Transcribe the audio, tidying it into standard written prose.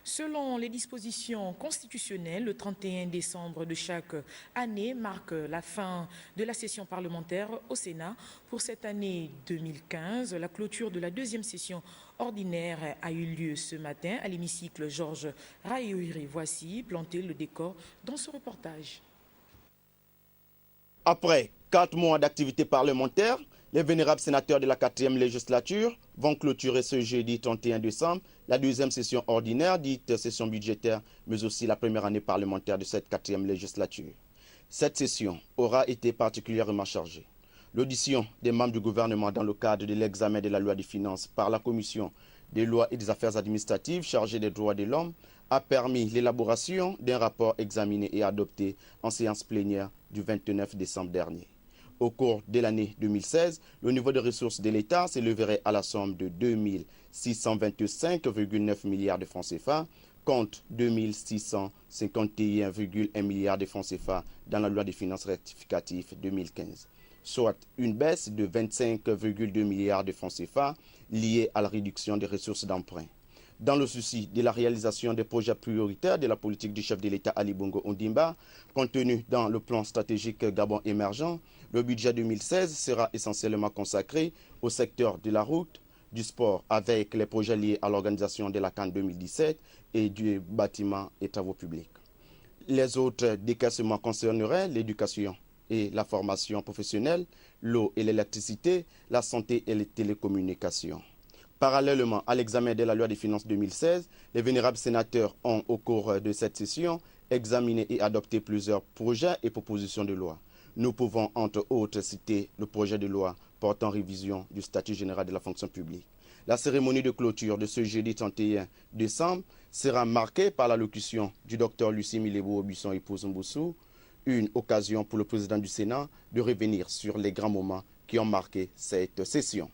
Selon les dispositions constitutionnelles, le 31 décembre de chaque année marque la fin de la session parlementaire au Sénat. Pour cette année 2015, la clôture de la deuxième session ordinaire a eu lieu ce matin à l'hémicycle Georges Rayouri. Voici planter le décor dans ce reportage. Après 4 mois d'activité parlementaire, les vénérables sénateurs de la 4e législature vont clôturer ce jeudi 31 décembre la deuxième session ordinaire, dite session budgétaire, mais aussi la première année parlementaire de cette 4e législature. Cette session aura été particulièrement chargée. L'audition des membres du gouvernement dans le cadre de l'examen de la loi des finances par la commission des lois et des affaires administratives chargée des droits de l'homme a permis l'élaboration d'un rapport examiné et adopté en séance plénière du 29 décembre dernier. Au cours de l'année 2016, le niveau de ressources de l'État s'élèverait à la somme de 2 625,9 milliards de francs CFA contre 2 651,1 milliards de francs CFA dans la loi des finances rectificative 2015, soit une baisse de 25,2 milliards de francs CFA liée à la réduction des ressources d'emprunt. Dans le souci de la réalisation des projets prioritaires de la politique du chef de l'État Ali Bongo Ondimba, contenu dans le plan stratégique Gabon émergent, le budget 2016 sera essentiellement consacré au secteur de la route, du sport avec les projets liés à l'organisation de la CAN 2017 et du bâtiment et travaux publics. Les autres décaissements concerneraient l'éducation et la formation professionnelle, l'eau et l'électricité, la santé et les télécommunications. Parallèlement à l'examen de la loi des finances 2016, les vénérables sénateurs ont, au cours de cette session, examiné et adopté plusieurs projets et propositions de loi. Nous pouvons, entre autres, citer le projet de loi portant révision du statut général de la fonction publique. La cérémonie de clôture de ce jeudi 31 décembre sera marquée par l'allocution du Dr Lucie Milebo Obisson épouse Mboussou, une occasion pour le président du Sénat de revenir sur les grands moments qui ont marqué cette session.